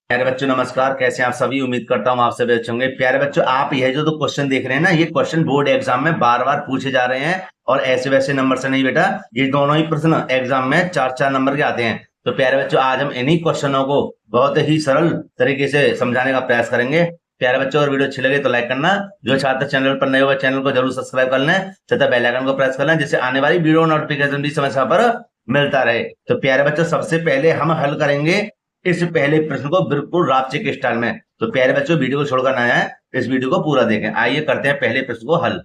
प्यारे बच्चों नमस्कार। कैसे हैं आप सभी? उम्मीद करता हूँ आप सभी अच्छे होंगे। प्यारे बच्चों, आप यह जो क्वेश्चन देख रहे हैं ना, ये क्वेश्चन बोर्ड एग्जाम में बार बार पूछे जा रहे हैं और ऐसे वैसे नंबर से नहीं बेटा, ये दोनों ही प्रश्न एग्जाम में 4-4 नंबर के आते हैं। तो प्यारे बच्चों, आज हम इन्हीं क्वेश्चनों को बहुत ही सरल तरीके से समझाने का प्रयास करेंगे। प्यारे बच्चों, अगर वीडियो अच्छी लगे तो लाइक करना, जो छात्र चैनल पर नए हुए चैनल को जरूर सब्सक्राइब कर लें तथा बेल आइकन को प्रेस कर लें, जिससे आने वाली वीडियो नोटिफिकेशन भी समय समय पर मिलता रहे। तो प्यारे बच्चों, सबसे पहले हम हल करेंगे इस पहले प्रश्न को बिल्कुल रापचे के स्टाइल में। तो प्यारे बच्चों, वीडियो को छोड़कर ना आए, इस वीडियो को पूरा देखें। आइए करते हैं पहले प्रश्न को हल।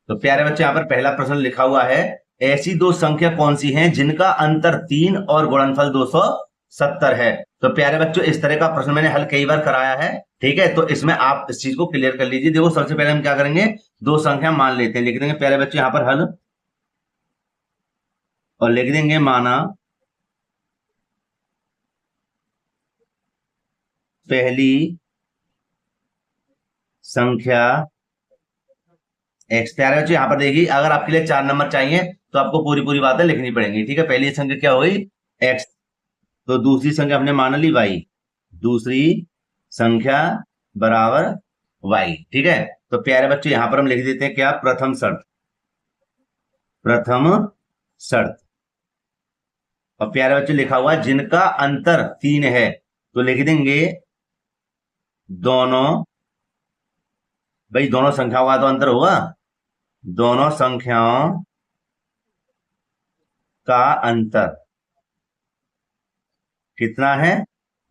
तो प्यारे बच्चों, यहाँ पर पहला प्रश्न लिखा हुआ है, ऐसी दो संख्या कौन सी हैं जिनका अंतर 3 और गुणनफल 270 है। तो प्यारे बच्चों, इस तरह का प्रश्न मैंने हल कई बार कराया है, ठीक है। तो इसमें आप इस चीज को क्लियर कर लीजिए। देखो, सबसे पहले हम क्या करेंगे, दो संख्या मान लेते हैं, लिख देंगे प्यारे बच्चों यहाँ पर हल, और लिख देंगे माना पहली संख्या एक्स। प्यारे बच्चों, यहाँ पर देखिए, अगर आपके लिए 4 नंबर चाहिए तो आपको पूरी पूरी बातें लिखनी पड़ेंगी, ठीक है। पहली संख्या क्या हुई, एक्स। तो दूसरी संख्या हमने मान ली वाई, दूसरी संख्या बराबर वाई, ठीक है। तो प्यारे बच्चों, यहां पर हम लिख देते हैं क्या, प्रथम शर्त, प्रथम शर्त। और प्यारे बच्चों लिखा हुआ है जिनका अंतर 3 है, तो लिख देंगे दोनों, भाई दोनों संख्याओं का तो अंतर होगा, दोनों संख्याओं का अंतर कितना है,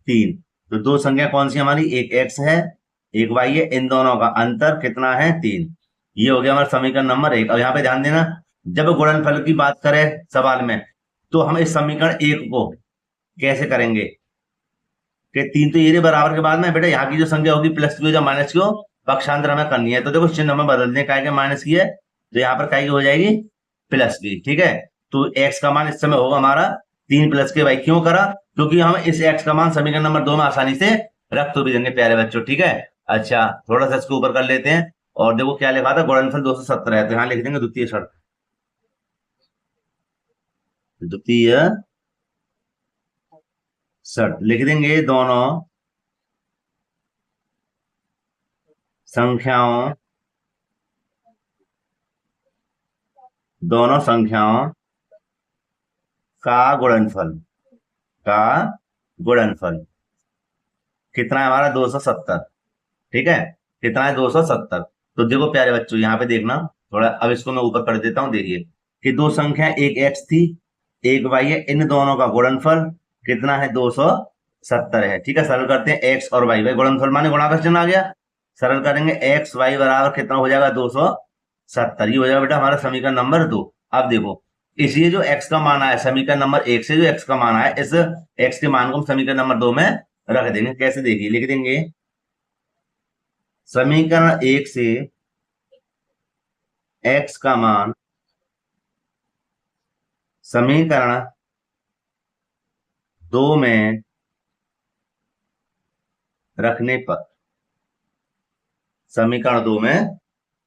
3। तो दो संख्या कौन सी हमारी, एक एक्स है एक वाई है, इन दोनों का अंतर कितना है, 3। ये हो गया हमारा समीकरण नंबर 1। अब यहाँ पे ध्यान देना, जब गुणनफल की बात करें सवाल में, तो हम इस समीकरण 1 को कैसे करेंगे कि 3 तो ये बराबर के बाद में बेटा यहाँ की जो संख्या होगी प्लस की हो या माइनस की हो, पक्षांतर हमें करनी है। तो देखो चिन्ह हमें बदल दें, काय के माइनस की है तो यहाँ पर काय की हो जाएगी प्लस की, ठीक है। तो एक्स का मान इस समय होगा हमारा 3 प्लस के वाई। क्यों करा, क्योंकि हम इस एक्स का मान समीकरण नंबर 2 में आसानी से रख तो भी देंगे प्यारे बच्चों, ठीक है। अच्छा, थोड़ा सा इसको ऊपर कर लेते हैं, और देखो क्या लिखा था, गुणनफल 270 है, तो यहाँ लिख देंगे द्वितीय शर्त, द्वितीय शर्त लिख देंगे दोनों संख्याओं, दोनों संख्याओं का गुणनफल, का गुणनफल कितना है हमारा, 270, ठीक है। कितना है, 270। तो देखो प्यारे बच्चों, यहाँ पे देखना थोड़ा, अब इसको मैं ऊपर कर देता हूं। देखिए कि दो संख्या, एक एक्स थी एक वाई है, इन दोनों का गुणनफल कितना है, 270 है, ठीक है। सरल करते हैं, एक्स और वाई, भाई गुणनफल माने गुणाकार चिन्ह आ गया, सरल करेंगे एक्स वाई बराबर कितना हो जाएगा, 270। ये हो जाएगा बेटा हमारा समीकरण नंबर 2। अब देखो, इसलिए जो एक्स का मान आया समीकरण नंबर 1 से, जो एक्स का मान आया, इस एक्स के मान को हम समीकरण नंबर 2 में रख देंगे। कैसे, देखिए लिख देंगे समीकरण 1 से x का मान समीकरण 2 में रखने पर, समीकरण 2 में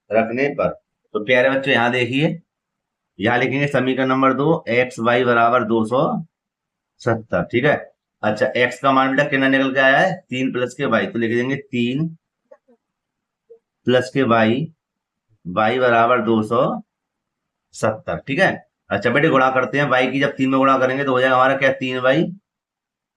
रखने पर, तो प्यारे बच्चों यहां देखिए, यहां लिखेंगे समीकरण नंबर 2, एक्स वाई बराबर 270, ठीक है। अच्छा, x का मान बेटा कितना निकल के आया है, 3 प्लस के वाई, तो लिख देंगे 3 प्लस के वाई, वाई बराबर 270, ठीक है। अच्छा बेटे, गुणा करते हैं, वाई की जब 3 में गुणा करेंगे तो हो जाएगा हमारा क्या, 3 वाई,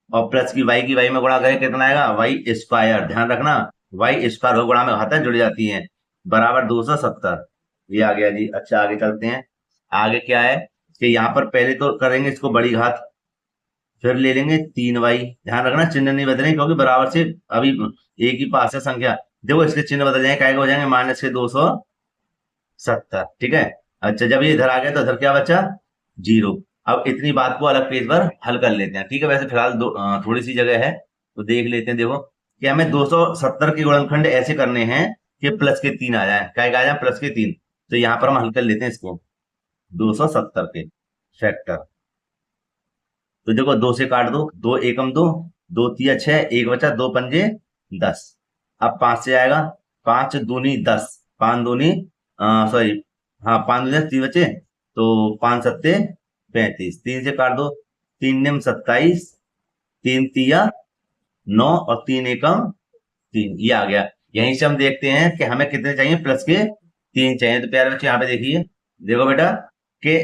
और प्लस की वाई में गुणा करें कितना आएगा, वाई स्क्वायर। ध्यान रखना, वाई स्क्वायर हो गुणा में घातें जुड़ जाती हैं, बराबर 270। ये आ गया जी। अच्छा, आगे चलते हैं। आगे क्या है कि यहाँ पर पहले तो करेंगे इसको बड़ी घात, फिर ले लेंगे 3 वाई। ध्यान रखना, चिन्ह नहीं बदलेंगे, क्योंकि बराबर से अभी एक ही पास है संख्या। देखो इसके चिन्ह बदल जाएंगे, क्या हो जाएंगे, माइनस के 270, ठीक है। अच्छा, जब ये इधर आ गया तो इधर क्या बचा, 0। अब इतनी बात को अलग पेज पर हल कर लेते हैं, ठीक है। वैसे फिलहाल थोड़ी सी जगह है तो देख लेते हैं। देखो कि हमें 270 के गुणनखंड ऐसे करने हैं कि प्लस के 3 आ जाए, क्या आ जाए, प्लस के 3। तो यहां पर हम हल कर लेते हैं इसको, 270 के फैक्टर। तो देखो 2 से काट दो, 2 एकम 2, 2 तिया 6, एक बचा, 2 पंजे 10। अब 5 से आएगा, 5 दूनी 10, 5 दूनी सॉरी, हाँ 5 दूनी 10, 3 बचे, तो 5 सत्ते 35, 3 से काट दो, 3 निम 27, 3 तिया 9 और 3 एकम 3, ये आ गया। यहीं से हम देखते हैं कि हमें कितने चाहिए, प्लस के 3 चाहिए। तो प्यारे बच्चे यहाँ पे देखिए, देखो बेटा कि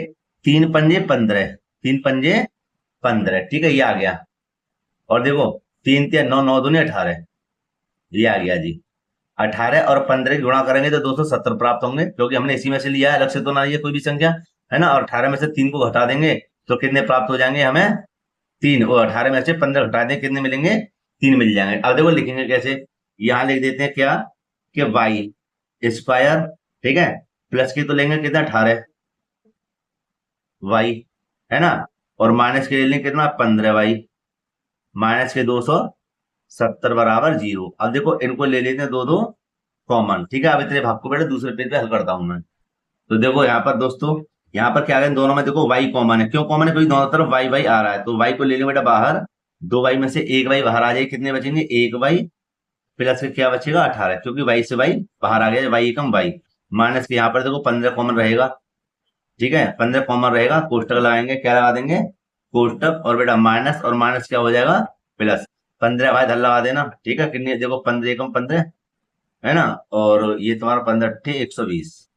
3 पंजे 15, 3 पंजे 15, ठीक है, ये आ गया। और देखो 3 3 9 9 दूनी 18, ये आ गया जी। 18 और 15 गुणा करेंगे तो 270 प्राप्त होंगे, क्योंकि हमने इसी में से लिया है, अलग से तो ना ये कोई भी संख्या, है ना। और 18 में से 3 को घटा देंगे तो कितने प्राप्त हो जाएंगे हमें, 3। और 18 में से 15 घटा देंगे, कितने मिलेंगे, 3 मिल जाएंगे। अब देखो लिखेंगे कैसे, यहां लिख देते हैं क्या, कि वाई स्क्वायर, ठीक है, प्लस की तो लेंगे कितना 18 वाई, है ना, और माइनस के ले लेंगे कितना 15 वाई, माइनस के 270 बराबर 0। अब देखो इनको ले लेते हैं दो दो कॉमन, ठीक है। अब इतने भाग को बेटा दूसरे पेज पे हल करता हूं मैं। तो देखो यहाँ पर दोस्तों, यहाँ पर क्या है, दोनों में देखो y कॉमन है। क्यों कॉमन है, क्योंकि दोनों तरफ y y आ रहा है। तो y को ले लो बेटा बाहर, 2y में से 1y बाहर आ जाए, कितने बचेंगे 1y, प्लस के क्या बचेगा 18, क्योंकि y से y बाहर आ गया, y एकम y, माइनस के यहाँ पर देखो 15 कॉमन रहेगा, ठीक है, 15 कॉमन रहेगा, कोष्टक लगाएंगे, क्या लगा देंगे कोष्टक, और बेटा माइनस और माइनस क्या हो जाएगा प्लस, 15 भाई धल लगा देना, ठीक है, कितनी देखो 15 एकम 15, है ना, और ये तुम्हारा 15 अट्ठे 120,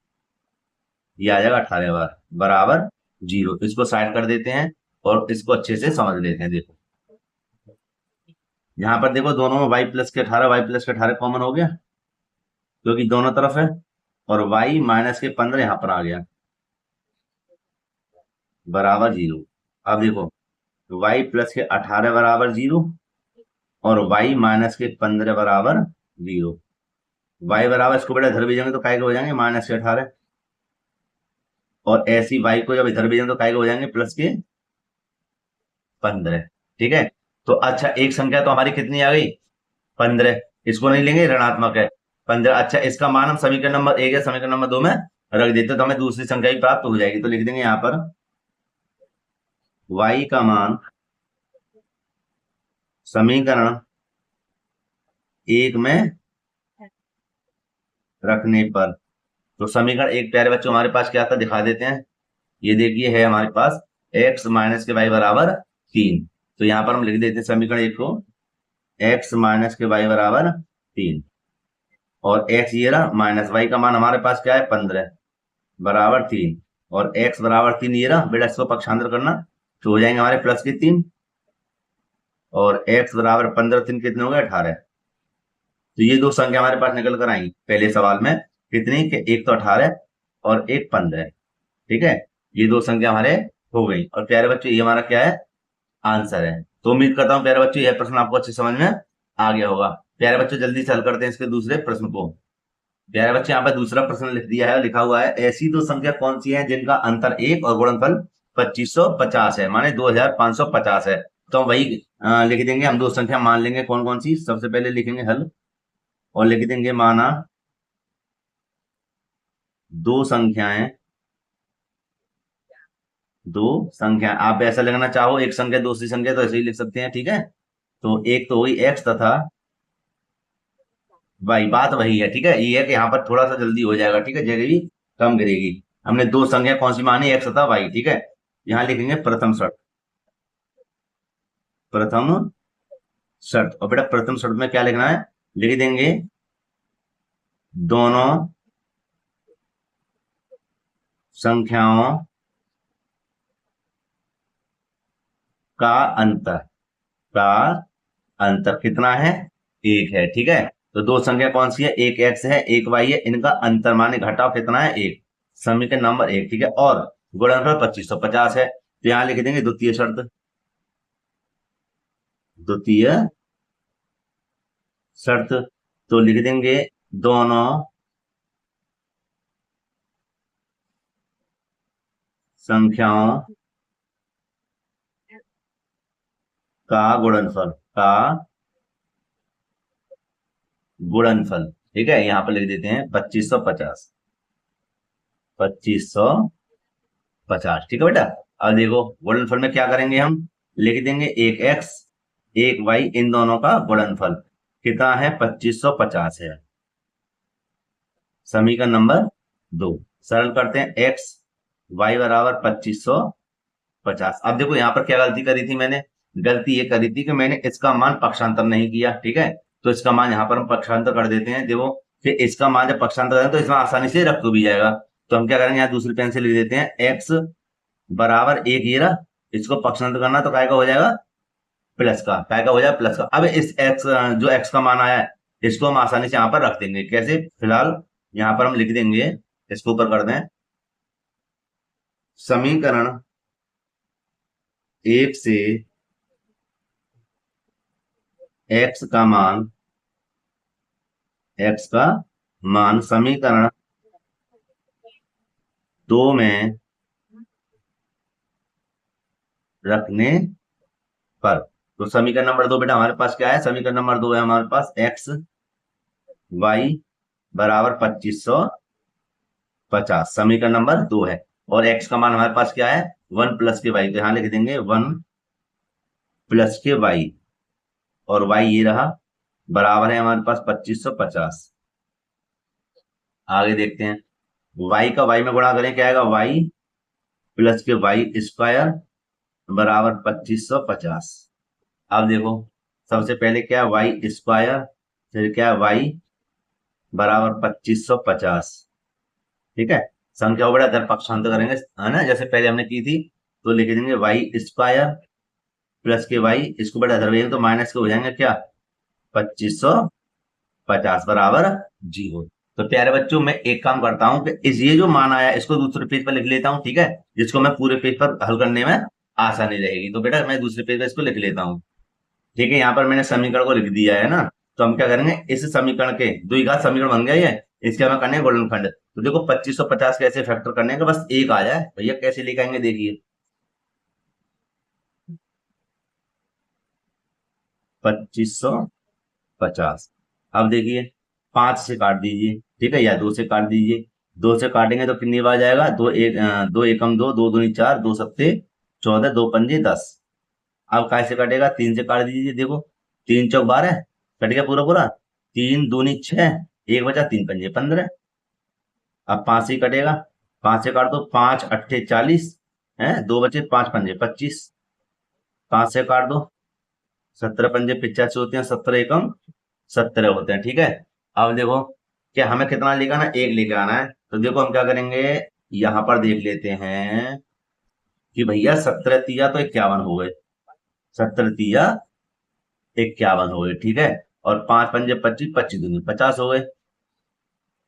ये आ जाएगा 18 बार बराबर 0। तो इसको साइड कर देते हैं और इसको अच्छे से समझ लेते हैं। देखो यहाँ पर देखो दोनों में y प्लस के 18 y प्लस के 18 कॉमन हो गया, क्योंकि दोनों तरफ है, और y माइनस के 15 यहाँ पर आ गया बराबर 0। अब देखो y प्लस के 18 बराबर 0 और y माइनस के 15 बराबर 0। y बराबर, इसको बेटा इधर भेजेंगे तो काय के हो जाएंगे माइनस के 18, और ऐसी y को जब इधर भेजेंगे तो काय के हो जाएंगे प्लस के 15, ठीक है। तो अच्छा एक संख्या तो हमारी कितनी आ गई 15, इसको नहीं लेंगे, ऋणात्मक है 15। अच्छा इसका मान हम समीकरण नंबर 1 या समीकरण नंबर 2 में रख देते तो हमें दूसरी संख्या भी प्राप्त हो जाएगी। तो लिख देंगे यहाँ पर y का मान समीकरण 1 में रखने पर, तो समीकरण 1 प्यारे बच्चों हमारे पास क्या था दिखा देते हैं। ये देखिए है हमारे पास x माइनस के y बराबर 3। तो यहाँ पर हम लिख देते हैं समीकरण 1 को, x माइनस के y बराबर 3, और x ये रहा, माइनस y का मान हमारे पास क्या है 15 बराबर 3, और x बराबर 3 ये रहा बेटा, इसको पक्षांतर करना तो हो जाएंगे हमारे प्लस के 3, और x बराबर 15 3 कितने हो गए 18। तो ये दो संख्या हमारे पास निकल कर आई पहले सवाल में, कितनी कि एक तो 18 और एक 15, ठीक है, ये दो संख्या हमारे हो गई। और प्यारे बच्चों ये हमारा क्या है आंसर है। तो उम्मीद करता हूं प्यारे बच्चों यह प्रश्न आपको अच्छे समझ में आ गया होगा। प्यारे बच्चों जल्दी से हल करते हैं इसके दूसरे प्रश्न को। प्यारे बच्चे यहाँ पर दूसरा प्रश्न लिख दिया है, लिखा हुआ है ऐसी दो संख्या कौन सी है जिनका अंतर 1 और गुणनफल 2550 है, माने 2550 है। तो हम वही लिख देंगे, हम दो संख्या मान लेंगे कौन कौन सी। सबसे पहले लिखेंगे हल और लिख देंगे माना दो संख्याएं, दो संख्या, आप ऐसा लिखना चाहो एक संख्या दूसरी संख्या तो ऐसे ही लिख सकते हैं, ठीक है। तो एक तो हुई x तथा y, बात वही है, ठीक है। ये है कि यहाँ पर थोड़ा सा जल्दी हो जाएगा, ठीक है, जगह भी कम गिरेगी। हमने दो संख्या कौन सी मानी x तथा y, ठीक है। यहाँ लिखेंगे प्रथम शर्त, प्रथम शर्त, और बेटा प्रथम शर्त में क्या लिखना है, लिख देंगे दोनों संख्याओं का अंतर, का अंतर कितना है 1 है, ठीक है। तो दो संख्या कौन सी है, एक x है एक y है, इनका अंतर माने घटाव कितना है 1, समीकरण नंबर 1, ठीक है। और गुणनफल 2550 है। तो यहां लिख देंगे द्वितीय शर्त, द्वितीय शर्त, तो लिख देंगे दोनों संख्याओं का गुणनफल, का गुणनफल, ठीक है। यहां पर लिख देते हैं 2550, 2550, ठीक है बेटा। अब देखो गुणनफल में क्या करेंगे, हम लिख देंगे एक x एक y, इन दोनों का गुणनफल कितना है 2550 है, समीकरण नंबर 2। सरल करते हैं x y बराबर 2550। अब देखो यहां पर क्या गलती करी थी मैंने, गलती ये करी थी कि मैंने इसका मान पक्षांतर नहीं किया, ठीक है। तो इसका मान यहाँ पर हम पक्षांतर कर देते हैं, देखो फिर इसका मान जब पक्षांतर करें तो इसमें आसानी से रख भी जाएगा। तो हम क्या करेंगे, यहाँ दूसरी पेन से लिख देते हैं एक्स बराबर एक, ये रहा। इसको पक्षांतर करना तो काय का हो जाएगा, प्लस का, काय का हो जाएगा प्लस का। अब इस एक्स, जो एक्स का मान आया है, इसको हम आसानी से यहाँ पर रख देंगे। कैसे, फिलहाल यहाँ पर हम लिख देंगे, इसको ऊपर कर दें, समीकरण एक से एक्स का मान, एक्स का मान समीकरण 2 में रखने पर। तो समीकरण नंबर 2 बेटा हमारे पास क्या है, समीकरण नंबर 2 है हमारे पास एक्स वाई बराबर 2550, समीकरण नंबर 2 है। और एक्स का मान हमारे पास क्या है, 1 प्लस के वाई, तो यहां लिख देंगे 1 प्लस के वाई, और वाई ये रहा, बराबर है हमारे पास 2550। आगे देखते हैं, वाई का वाई में गुणा करें, क्या आएगा, वाई प्लस के वाई स्क्वायर बराबर 2550। अब देखो, सबसे पहले क्या है, वाई स्क्वायर, फिर क्या है, वाई बराबर 2550, ठीक है। संख्या को बड़ा दर पक्षांतर करेंगे, है ना, जैसे पहले हमने की थी। तो लिख देंगे वाई स्क्वायर प्लस के वाई, इसको बड़ा दर तो माइनस के हो जाएंगे क्या, 2550 बराबर 0। तो प्यारे बच्चों, मैं एक काम करता हूँ कि इस ये जो मान आया इसको दूसरे पेज पर लिख लेता हूँ, ठीक है, जिसको मैं पूरे पेज पर हल करने में आसानी रहेगी। तो बेटा मैं दूसरे पेज पर इसको लिख लेता हूँ, ठीक है। यहाँ पर मैंने समीकरण को लिख दिया है ना। तो हम क्या करेंगे, इस समीकरण के द्विघात समीकरण बन गया ये, इसके हमें करने गुणनखंड। तो देखो 2550 कैसे फैक्टर करने का, बस एक आ जाए भैया, कैसे लेके आएंगे देखिए, 2550। अब देखिए 5 से काट दीजिए, ठीक है, या 2 से काट दीजिए। 2 से काटेंगे तो कितनी बार जाएगा, दो एक, दो एकम दो, दो दूनी 4, दो सत्ते 14, दो पंजे 10। अब कैसे कटेगा, 3 से काट दीजिए, देखो 3 चौक 12, कट गया पूरा पूरा। 3 दूनी 6, एक बचा, 3 पंजे 15। अब 5 से ही कटेगा, 5 से काट दो, 5 अट्ठे 40 है, 2 बचे, 5 पंजे 25। 5 से काट दो, 17 पंजे 85 होते हैं, 17 एकम 17 होते हैं, ठीक है। अब देखो, क्या हमें कितना लेके आना, एक लेके आना है। तो देखो हम क्या करेंगे, यहां पर देख लेते हैं कि भैया 17 तिया तो 51 हो गए, 17 तिया 51 हो गए, ठीक है। और 5 पंजे 25, 25 दूनी 50 हो गए।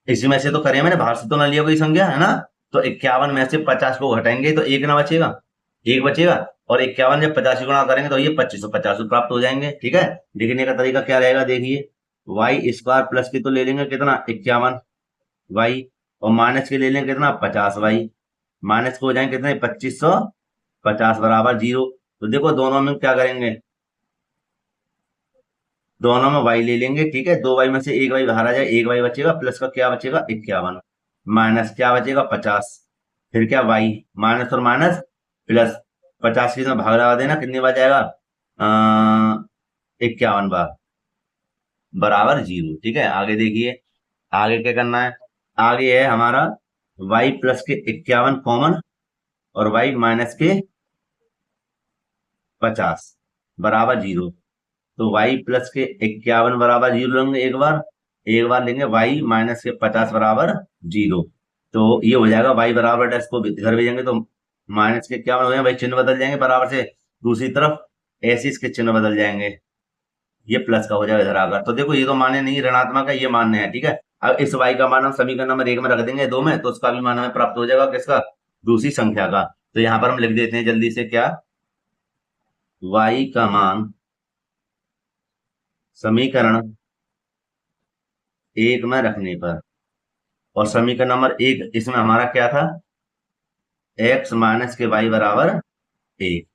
इसी में से तो करे मैंने, बाहर से तो ना लिया कोई संख्या, है ना। तो 51 में से 50 को घटाएंगे तो एक ना बचेगा, एक बचेगा। और 51 जब 50 गुणा करेंगे तो ये 2550 प्राप्त हो जाएंगे, ठीक है। लिखने का तरीका क्या रहेगा, देखिए वाई स्क्वायर प्लस की तो ले लेंगे कितना, 51 वाई, और माइनस के ले लेंगे कितना, 50 वाई। माइनस को हो जाएंगे कितने, 2550 बराबर 0। तो देखो दोनों में क्या करेंगे, दोनों में वाई ले लेंगे, ठीक है। 2 वाई में से 1 वाई बाहर आ जाए, 1 वाई बचेगा, प्लस का क्या बचेगा, 51, माइनस क्या बचेगा, 50। फिर क्या, वाई माइनस और माइनस प्लस, 50 की भाग लगा देना, कितनी बार जाएगा, 51 बार बराबर 0, ठीक है। आगे देखिए, आगे क्या करना है, आगे है हमारा वाई प्लस के 51 कॉमन, और वाई माइनस के 50 बराबर 0। तो y प्लस के 51 बराबर 0 लेंगे एक बार, एक बार लेंगे y माइनस के 50 बराबर 0। तो ये हो जाएगा y बराबर डैश को इधर भेजेंगे तो माइनस के 51 हो जाएंगे, भाई चिन्ह बदल जाएंगे बराबर से दूसरी तरफ, ऐसे इसके चिन्ह बदल जाएंगे, ये प्लस का हो जाएगा इधर आकर। तो देखो ये तो मान्य नहीं, ऋणात्मक है, ये मान्य है, ठीक है। अब इस y का मान हम समीकरण नंबर 1 में रख देंगे, 2 में, तो उसका भी मान हमें प्राप्त हो जाएगा, किसका, दूसरी संख्या का। तो यहाँ पर हम लिख देते हैं जल्दी से, क्या, y का मान समीकरण 1 में रखने पर। और समीकरण नंबर 1 इसमें हमारा क्या था, x माइनस के वाई बराबर 1,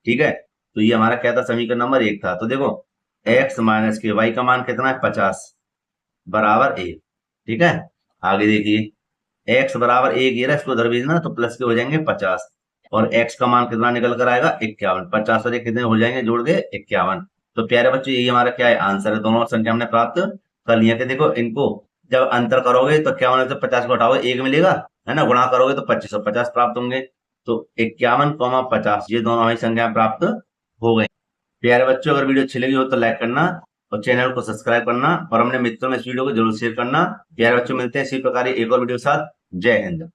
ठीक है। तो ये हमारा क्या था, समीकरण नंबर 1 था। तो देखो x माइनस के वाई का मान कितना है, 50 बराबर 1, ठीक है। आगे देखिए x बराबर 1 ये रहा, इसको उधर भेजना तो प्लस के हो जाएंगे 50, और x का मान कितना निकल कर आएगा, 51। 50 और 1 कितने हो जाएंगे, जोड़ के 51। तो प्यारे बच्चों यही हमारा क्या है, आंसर है। दोनों संख्या हमने प्राप्त कर लिया। कि देखो इनको जब अंतर करोगे तो 51 से 50 को हटाओगे, 1 मिलेगा, है ना, गुणा करोगे तो 2550 प्राप्त होंगे। तो 51, 50 ये दोनों हमारी संख्या प्राप्त हो गई। प्यारे बच्चों, अगर वीडियो अच्छी लगी हो तो लाइक करना और चैनल को सब्सक्राइब करना और अपने मित्रों में इस वीडियो को जरूर शेयर करना। प्यारे बच्चों, मिलते हैं इसी प्रकार एक और वीडियो के साथ। जय हिंद।